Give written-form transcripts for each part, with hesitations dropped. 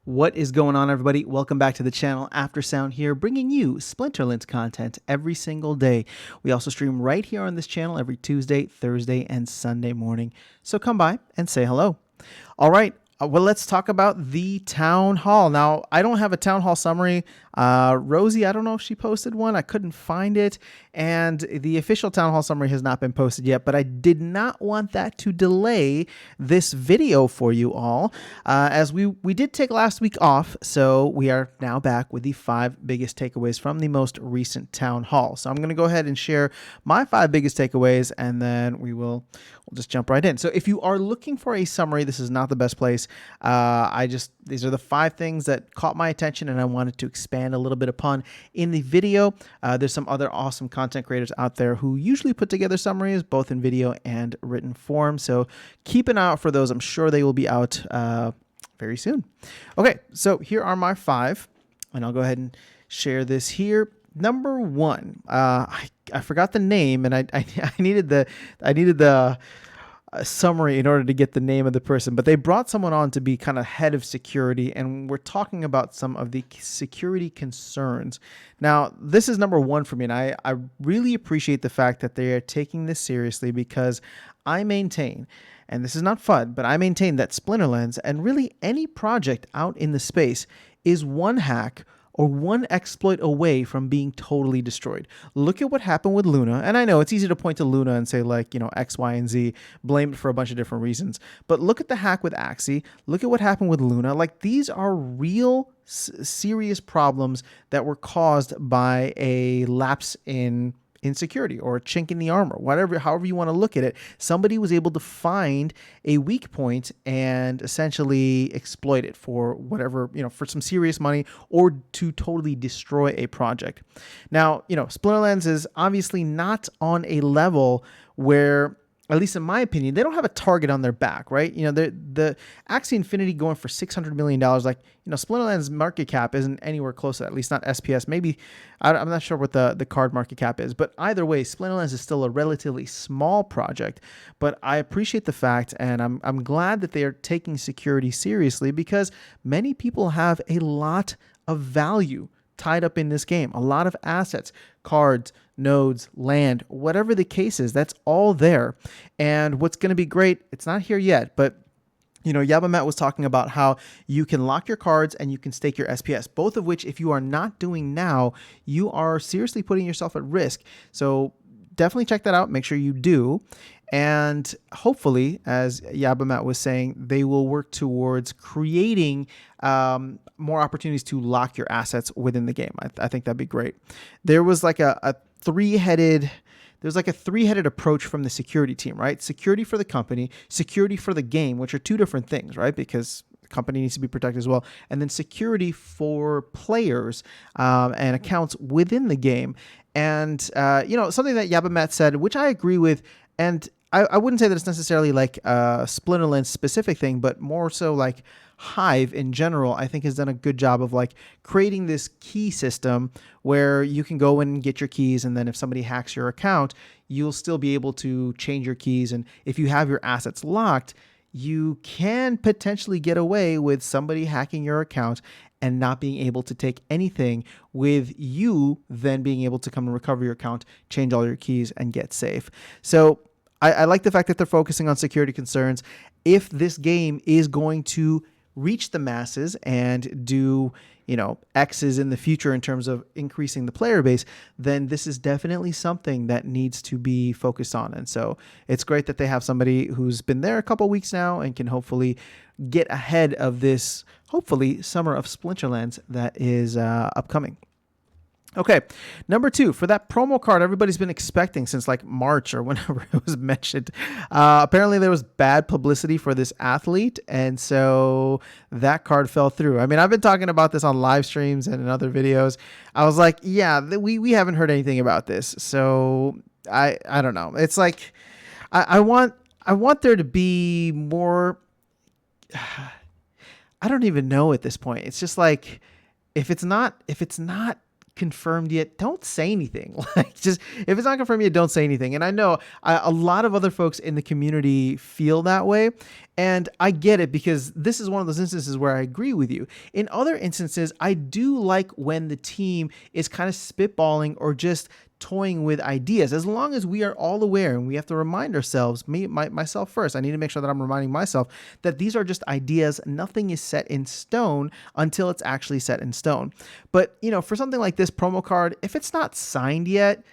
What is going on, everybody? Welcome back to the channel. After Sound here, bringing you Splinterlands content every single day. We also stream right here on this channel every Tuesday, Thursday, and Sunday morning. So come by and say hello. All right. Well, let's talk about the town hall. Now, I don't have a town hall summary. Rosie, I don't know if she posted one. I couldn't find it. And the official town hall summary has not been posted yet, but I did not want that to delay this video for you all, as we did take last week off. So we are now back with the 5 biggest takeaways from the most recent town hall. So I'm going to go ahead and share my 5 biggest takeaways, and then we'll just jump right in. So if you are looking for a summary, this is not the best place. These are the 5 things that caught my attention and I wanted to expand a little bit upon in the video. There's some other awesome content creators out there who usually put together summaries both in video and written form. So keep an eye out for those. I'm sure they will be out very soon. Okay, so here are my 5, and I'll go ahead and share this here. Number 1, I forgot the name, and I needed the summary in order to get the name of the person, but they brought someone on to be kind of head of security, and we're talking about some of the security concerns. Now, this is number 1 for me, and I really appreciate the fact that they are taking this seriously, because I maintain, and this is not fun, but I maintain that Splinterlands and really any project out in the space is one hack or one exploit away from being totally destroyed. Look at what happened with Luna. And I know it's easy to point to Luna and say, like, X, Y, and Z, blame it for a bunch of different reasons. But look at the hack with Axie. Look at what happened with Luna. Like, these are real serious problems that were caused by a lapse in security or a chink in the armor, however you want to look at it. Somebody was able to find a weak point and essentially exploit it for whatever, for some serious money, or to totally destroy a project. Now, Splinterlands is obviously not on a level where, at least in my opinion, they don't have a target on their back, right? The Axie Infinity going for $600 million, Splinterlands market cap isn't anywhere close to that, at least not SPS. Maybe, I'm not sure what the card market cap is, but either way, Splinterlands is still a relatively small project. But I appreciate the fact, and I'm glad that they are taking security seriously, because many people have a lot of value tied up in this game, a lot of assets, cards, nodes, land, whatever the case is, that's all there. And what's going to be great, it's not here yet, but Yabamat was talking about how you can lock your cards and you can stake your SPS, both of which, if you are not doing now, you are seriously putting yourself at risk. So definitely check that out. Make sure you do. And hopefully, as Yabamat was saying, they will work towards creating more opportunities to lock your assets within the game. I think that'd be great. There was like a three-headed approach from the security team, right? Security for the company, security for the game, which are 2 different things, right? Because the company needs to be protected as well. And then security for players and accounts within the game. And, something that Yabamat said, which I agree with, and I wouldn't say that it's necessarily like a Splinterlands specific thing, but more so like Hive in general, I think has done a good job of like creating this key system where you can go and get your keys, and then if somebody hacks your account, you'll still be able to change your keys. And if you have your assets locked, you can potentially get away with somebody hacking your account and not being able to take anything, with you then being able to come and recover your account, change all your keys, and get safe. So I like the fact that they're focusing on security concerns. If this game is going to reach the masses and do, X's in the future in terms of increasing the player base, then this is definitely something that needs to be focused on. And so it's great that they have somebody who's been there a couple weeks now and can hopefully get ahead of this, hopefully, summer of Splinterlands that is upcoming. Okay, number 2, for that promo card everybody's been expecting since like March or whenever it was mentioned. Apparently there was bad publicity for this athlete, and so that card fell through. I mean, I've been talking about this on live streams and in other videos. I was like, yeah, we haven't heard anything about this. So I don't know. It's like I want there to be more. I don't even know at this point. It's just like if it's not confirmed yet, don't say anything. Like, just if it's not confirmed yet, don't say anything. And I know a lot of other folks in the community feel that way. And I get it, because this is one of those instances where I agree with you. In other instances, I do like when the team is kind of spitballing or just toying with ideas, as long as we are all aware, and we have to remind ourselves, myself first, I need to make sure that I'm reminding myself that these are just ideas. Nothing is set in stone until it's actually set in stone. But, for something like this promo card, if it's not signed yet,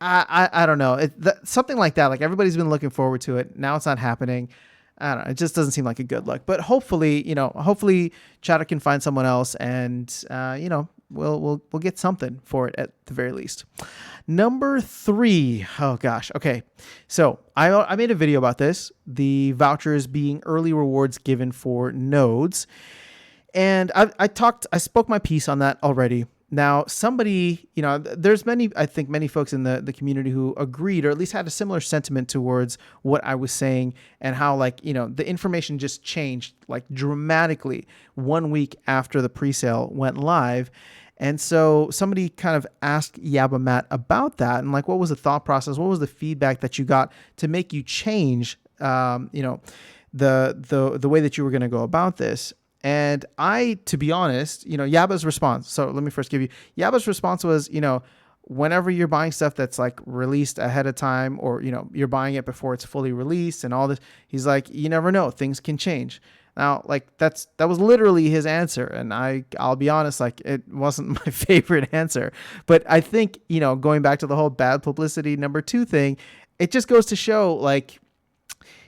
I don't know. Something like that, like everybody's been looking forward to it. Now it's not happening. I don't know. It just doesn't seem like a good look. But hopefully, Chatter can find someone else, and we'll get something for it at the very least. Number 3. Oh gosh. Okay. So I made a video about this, the vouchers being early rewards given for nodes. And I spoke my piece on that already. Now, somebody, there's many folks in the community who agreed, or at least had a similar sentiment towards what I was saying, and how, the information just changed dramatically 1 week after the presale went live. And so somebody kind of asked Yabba Matt about that, and what was the thought process? What was the feedback that you got to make you change, the way that you were going to go about this? And to be honest, Yabba's response. So let me first give you Yabba's response was, whenever you're buying stuff that's released ahead of time, or, you're buying it before it's fully released and all this, he's like, you never know, things can change. Now, that was literally his answer. And I'll be honest, it wasn't my favorite answer, but I think, going back to the whole bad publicity number 2 thing, it just goes to show,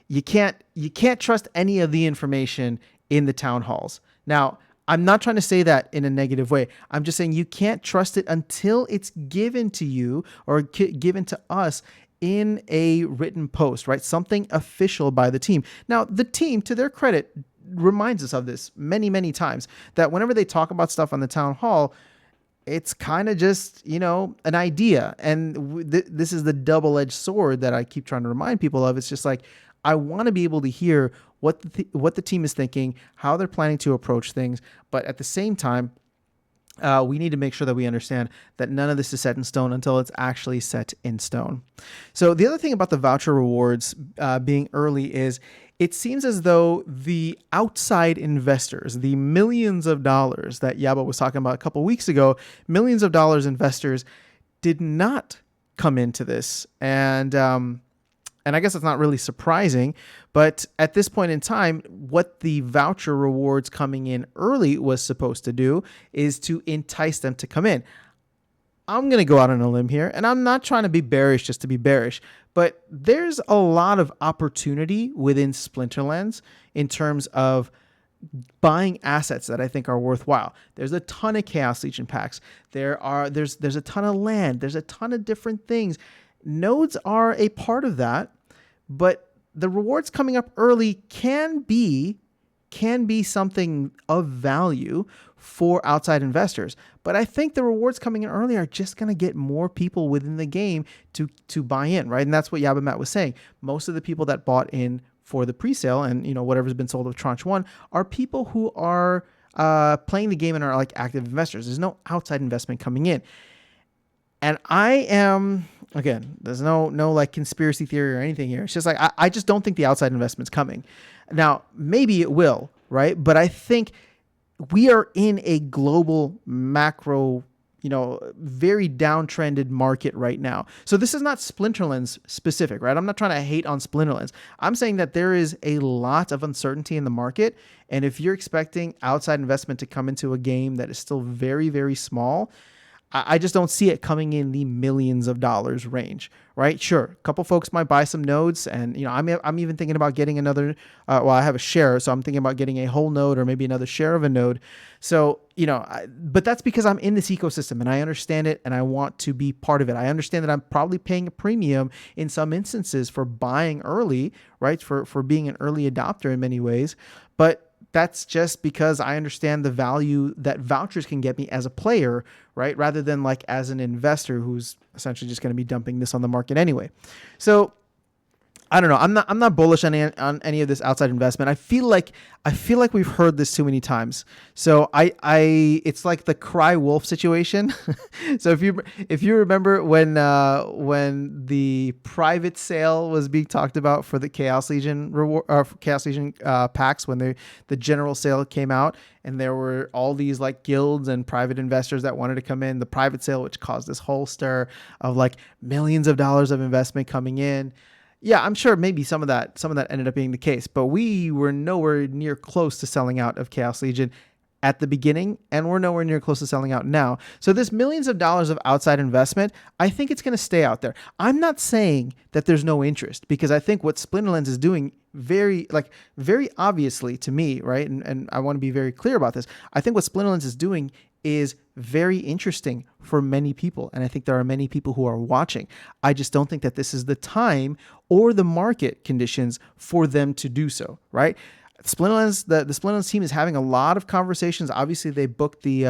you can't trust any of the information in the town halls. Now, I'm not trying to say that in a negative way. I'm just saying you can't trust it until it's given to you, or given to us in a written post, right? Something official by the team. Now, the team, to their credit, reminds us of this many, many times, that whenever they talk about stuff on the town hall, it's kind of just, an idea. And this is the double-edged sword that I keep trying to remind people of. It's just I want to be able to hear what the team is thinking, how they're planning to approach things. But at the same time, we need to make sure that we understand that none of this is set in stone until it's actually set in stone. So the other thing about the voucher rewards being early is, it seems as though the outside investors, the millions of dollars that Yabba was talking about a couple weeks ago, millions of dollars investors did not come into this. And I guess it's not really surprising, but at this point in time, what the voucher rewards coming in early was supposed to do is to entice them to come in. I'm going to go out on a limb here, and I'm not trying to be bearish just to be bearish, but there's a lot of opportunity within Splinterlands in terms of buying assets that I think are worthwhile. There's a ton of Chaos Legion packs. There's a ton of land. There's a ton of different things. Nodes are a part of that, but the rewards coming up early can be something of value for outside investors. But I think the rewards coming in early are just going to get more people within the game to buy in, right? And that's what Yabba Matt was saying. Most of the people that bought in for the presale and, whatever's been sold of Tranche 1 are people who are playing the game and are active investors. There's no outside investment coming in. And I am, again, there's no conspiracy theory or anything here. It's just I just don't think the outside investment's coming. Now, maybe it will, right? But I think we are in a global macro, very downtrended market right now. So this is not Splinterlands specific, right? I'm not trying to hate on Splinterlands. I'm saying that there is a lot of uncertainty in the market. And if you're expecting outside investment to come into a game that is still very, very small, I just don't see it coming in the millions of dollars range, right? Sure, a couple folks might buy some nodes, and I'm even thinking about getting another. I have a share, so I'm thinking about getting a whole node or maybe another share of a node. So but that's because I'm in this ecosystem and I understand it and I want to be part of it. I understand that I'm probably paying a premium in some instances for buying early, right? For being an early adopter in many ways, but that's just because I understand the value that vouchers can get me as a player, right? Rather than as an investor who's essentially just going to be dumping this on the market anyway. So I don't know. I'm not bullish on any of this outside investment. I feel like we've heard this too many times. So it's like the cry wolf situation. So if you remember when the private sale was being talked about for the Chaos Legion reward or Chaos Legion packs, when the general sale came out, and there were all these like guilds and private investors that wanted to come in, the private sale, which caused this whole stir of like millions of dollars of investment coming in. Yeah, I'm sure maybe some of that ended up being the case, but we were nowhere near close to selling out of Chaos Legion at the beginning, and we're nowhere near close to selling out now. So this millions of dollars of outside investment, I think it's going to stay out there. I'm not saying that there's no interest, because I think what Splinterlands is doing very obviously to me, right? And I want to be very clear about this. I think what Splinterlands is doing is very interesting for many people. And I think there are many people who are watching. I just don't think that this is the time or the market conditions for them to do so, right? Splinterlands, the Splinterlands team is having a lot of conversations. Obviously, they booked the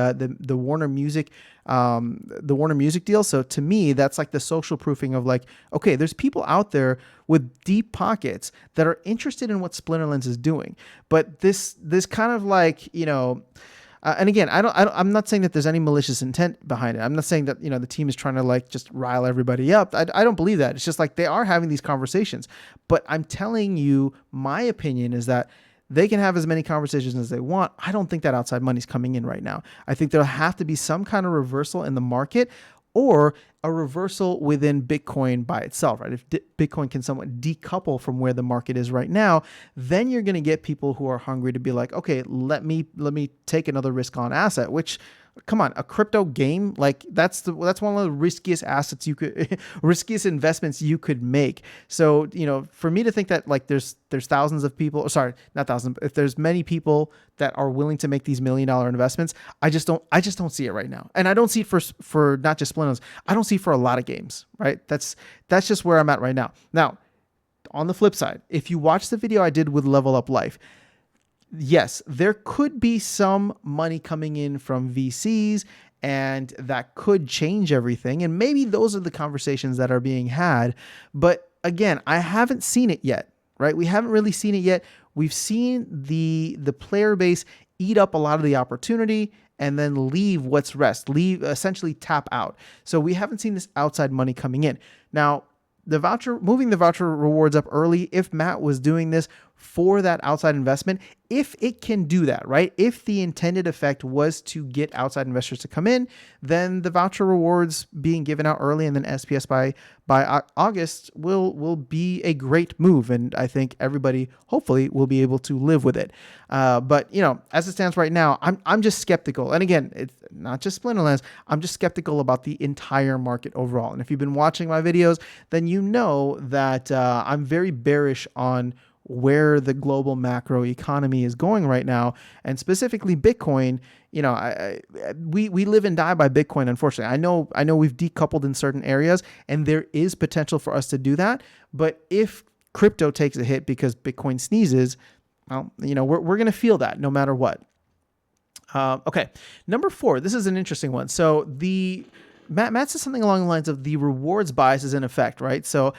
Warner Music deal. So to me, that's like the social proofing of like, okay, there's people out there with deep pockets that are interested in what Splinterlands is doing. But this kind of like, and again, I'm not saying that there's any malicious intent behind it. I'm not saying that, the team is trying to like just rile everybody up. I don't believe that. It's just like they are having these conversations. But I'm telling you, my opinion is that they can have as many conversations as they want. I don't think that outside money's coming in right now. I think there'll have to be some kind of reversal in the market, or a reversal within Bitcoin by itself, right? If Bitcoin can somewhat decouple from where the market is right now, then you're going to get people who are hungry to be like, okay, let me take another risk on asset, which, come on, a crypto game, like that's one of the riskiest assets riskiest investments you could make. So, for me to think that like there's thousands of people, sorry, not thousands, if there's many people that are willing to make these $1 million investments, I just don't see it right now. And I don't see it for not just Splinterlands. I don't see it for a lot of games, right? That's just where I'm at right now. Now, on the flip side, if you watch the video I did with Level Up Life, yes, there could be some money coming in from VCs, and that could change everything. And maybe those are the conversations that are being had. But again, I haven't seen it yet, right? We haven't really seen it yet. We've seen the player base eat up a lot of the opportunity and then essentially tap out. So we haven't seen this outside money coming in. Now, moving the voucher rewards up early, if Matt was doing this for that outside investment, if it can do that, right? If the intended effect was to get outside investors to come in, then the voucher rewards being given out early and then SPS by August will be a great move. And I think everybody hopefully will be able to live with it. But as it stands right now, I'm just skeptical. And again, it's not just Splinterlands. I'm just skeptical about the entire market overall. And if you've been watching my videos, then you know that I'm very bearish on where the global macro economy is going right now, and specifically Bitcoin. We live and die by Bitcoin, unfortunately. I know we've decoupled in certain areas, and there is potential for us to do that. But if crypto takes a hit because Bitcoin sneezes, well, we're going to feel that no matter what. Okay, number 4. This is an interesting one. So Matt says something along the lines of the rewards bias is in effect, right? So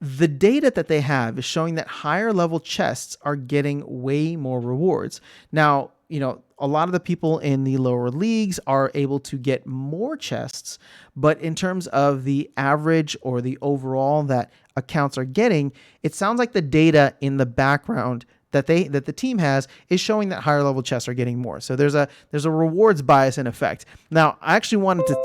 the data that they have is showing that higher level chests are getting way more rewards. Now, a lot of the people in the lower leagues are able to get more chests, but in terms of the average or the overall that accounts are getting, it sounds like the data in the background that the team has is showing that higher level chests are getting more. So there's a rewards bias in effect. Now, I actually wanted to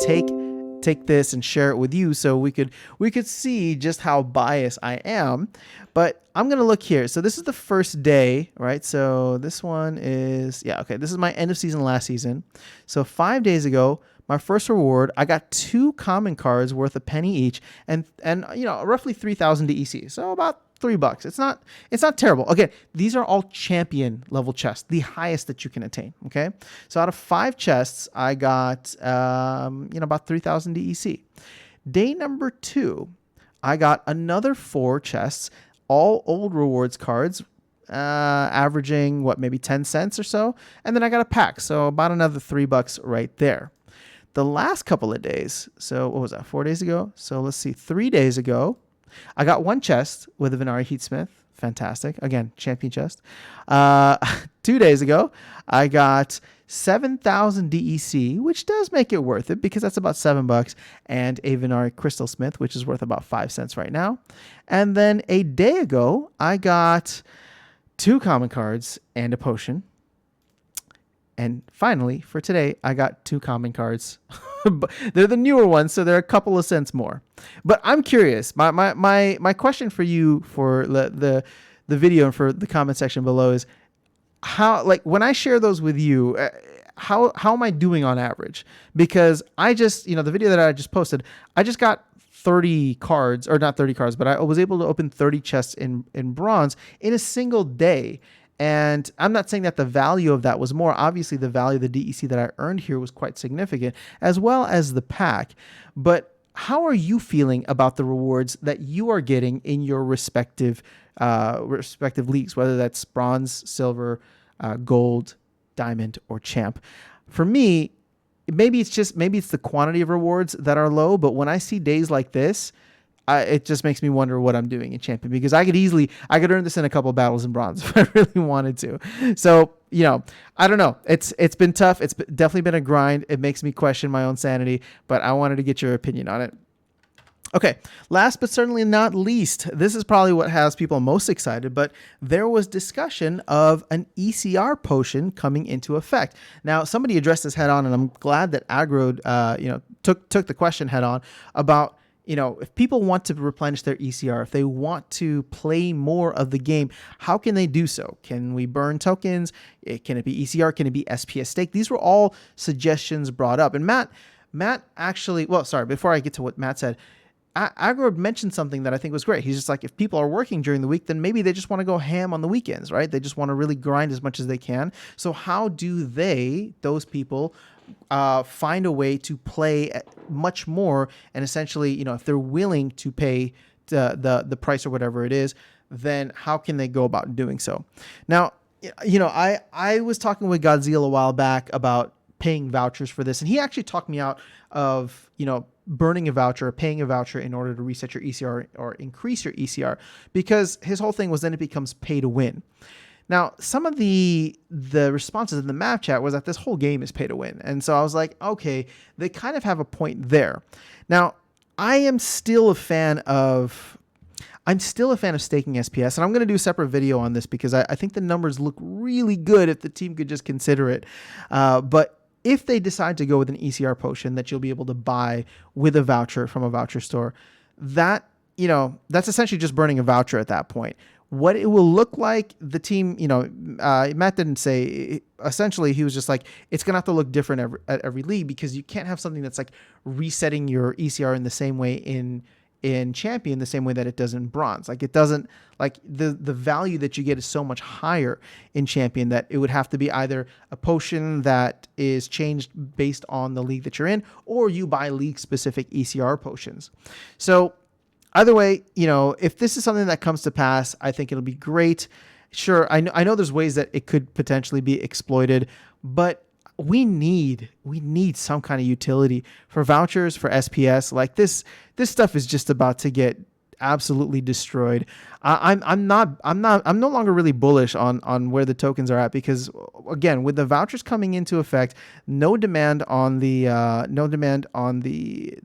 take this and share it with you so we could see just how biased I am. But I'm going to look here. So this is the first day, right? So this one is, this is my end of season last season. So 5 days ago, my first reward, I got 2 common cards worth a penny each and roughly 3,000 DEC. So about $3. It's not terrible. Again, these are all champion level chests, the highest that you can attain. Okay. So out of 5 chests, I got, about 3,000 DEC. Day number 2, I got another 4 chests, all old rewards cards, averaging maybe 10 cents or so. And then I got a pack. So about another $3 right there. The last couple of days. So what was that? 4 days ago. So let's see, 3 days ago, I got one chest with a Venari Heatsmith. Fantastic. Again, champion chest. 2 days ago, I got 7,000 DEC, which does make it worth it because that's about $7, and a Venari Crystal Smith, which is worth about 5 cents right now. And then a day ago, I got 2 common cards and a potion. And finally, for today, I got 2 common cards. They're the newer ones, so they're a couple of cents more. But I'm curious. My question for you for the video and for the comment section below is how, like, when I share those with you, how am I doing on average? Because I just, the video that I just posted, I just got 30 cards, or not 30 cards, but I was able to open 30 chests in bronze in a single day. And I'm not saying that the value of that was more. Obviously, the value of the DEC that I earned here was quite significant, as well as the pack. But how are you feeling about the rewards that you are getting in your respective leagues, whether that's bronze, silver, gold, diamond, or champ? For me, maybe it's the quantity of rewards that are low, but when I see days like this, it just makes me wonder what I'm doing in champion, because I could earn this in a couple of battles in bronze if I really wanted to. So, I don't know. It's been tough. It's definitely been a grind. It makes me question my own sanity, but I wanted to get your opinion on it. Okay, last but certainly not least, this is probably what has people most excited, but there was discussion of an ECR potion coming into effect. Now, somebody addressed this head on, and I'm glad that Aggro, took the question head on about, if people want to replenish their ECR, if they want to play more of the game, how can they do so? Can we burn tokens? Can it be ECR? Can it be SPS stake? These were all suggestions brought up. And Matt actually, before I get to what Matt said, Aggro mentioned something that I think was great. He's just like, if people are working during the week, then maybe they just want to go ham on the weekends, right? They just want to really grind as much as they can. So how do those people, find a way to play much more, and essentially, if they're willing to pay the price or whatever it is, then how can they go about doing so? Now, I was talking with Godzilla a while back about paying vouchers for this, and he actually talked me out of, burning a voucher or paying a voucher in order to reset your ECR or increase your ECR, because his whole thing was then it becomes pay to win. Now, some of the responses in the map chat was that this whole game is pay to win. And so I was like, okay, they kind of have a point there. Now, I am still a fan of staking SPS, and I'm going to do a separate video on this because I think the numbers look really good if the team could just consider it. But if they decide to go with an ECR potion that you'll be able to buy with a voucher from a voucher store, that's essentially just burning a voucher at that point. What it will look like, the team, Matt didn't say, essentially he was just like, it's going to have to look different at every league, because you can't have something that's like resetting your ECR in the same way in champion, the same way that it does in bronze. Like, it doesn't, like, the value that you get is so much higher in champion that it would have to be either a potion that is changed based on the league that you're in, or you buy league specific ECR potions. So either way, if this is something that comes to pass, I think it'll be great. Sure, I know there's ways that it could potentially be exploited, but we need some kind of utility for vouchers, for SPS. Like, this stuff is just about to get absolutely destroyed. I'm no longer really bullish on where the tokens are at, because again, with the vouchers coming into effect, no demand on the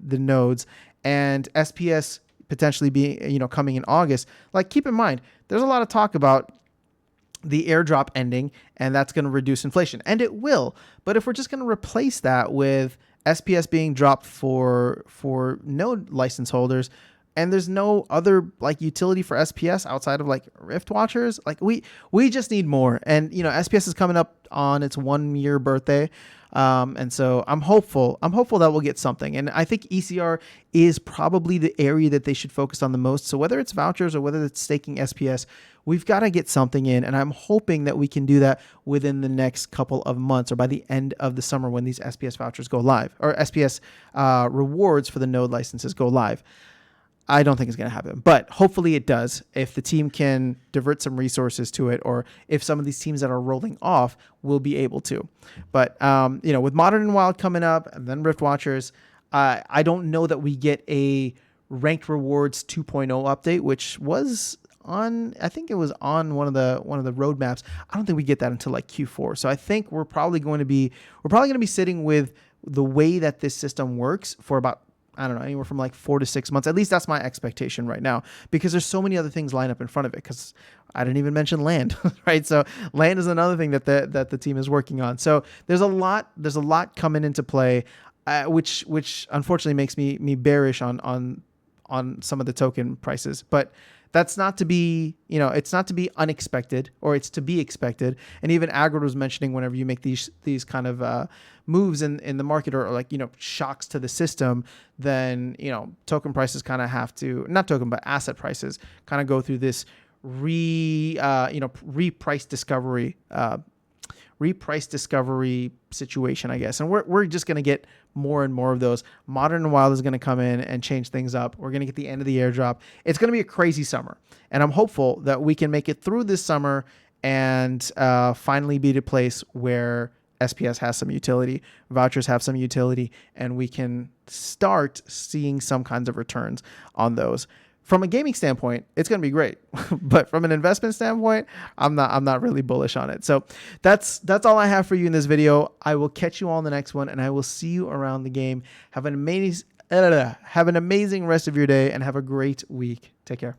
nodes, and SPS potentially being, coming in August. Like, keep in mind, there's a lot of talk about the airdrop ending, and that's going to reduce inflation, and it will. But if we're just going to replace that with SPS being dropped for node license holders, and there's no other like utility for SPS outside of like Rift Watchers, like we just need more. And SPS is coming up on its 1-year birthday. And so I'm hopeful that we'll get something. And I think ECR is probably the area that they should focus on the most. So whether it's vouchers or whether it's staking SPS, we've got to get something in. And I'm hoping that we can do that within the next couple of months, or by the end of the summer when these SPS vouchers go live, or SPS rewards for the node licenses go live. I don't think it's going to happen, but hopefully it does if the team can divert some resources to it, or if some of these teams that are rolling off will be able to. But, with Modern and Wild coming up and then Rift Watchers, I don't know that we get a Ranked Rewards 2.0 update, which was on, I think it was on one of the roadmaps. I don't think we get that until like Q4. So I think we're probably going to be sitting with the way that this system works for about, I don't know, anywhere from like 4 to 6 months. At least that's my expectation right now, because there's so many other things lined up in front of it. Because I didn't even mention land, right? So land is another thing that the team is working on. So there's a lot coming into play, which unfortunately makes me bearish on some of the token prices. But that's not to be, it's not to be unexpected, or it's to be expected. And even Agro was mentioning, whenever you make these kind of moves in the market, or like, shocks to the system, then, token prices kind of have to, not token, but asset prices kind of go through this reprice discovery situation, I guess. And we're just going to get more and more of those. Modern and Wild is going to come in and change things up. We're going to get the end of the airdrop. It's going to be a crazy summer. And I'm hopeful that we can make it through this summer and finally be at a place where SPS has some utility, vouchers have some utility, and we can start seeing some kinds of returns on those. From a gaming standpoint, it's going to be great, but from an investment standpoint, I'm not really bullish on it. So that's all I have for you in this video. I will catch you all in the next one, and I will see you around the game. Have an amazing rest of your day, and have a great week. Take care.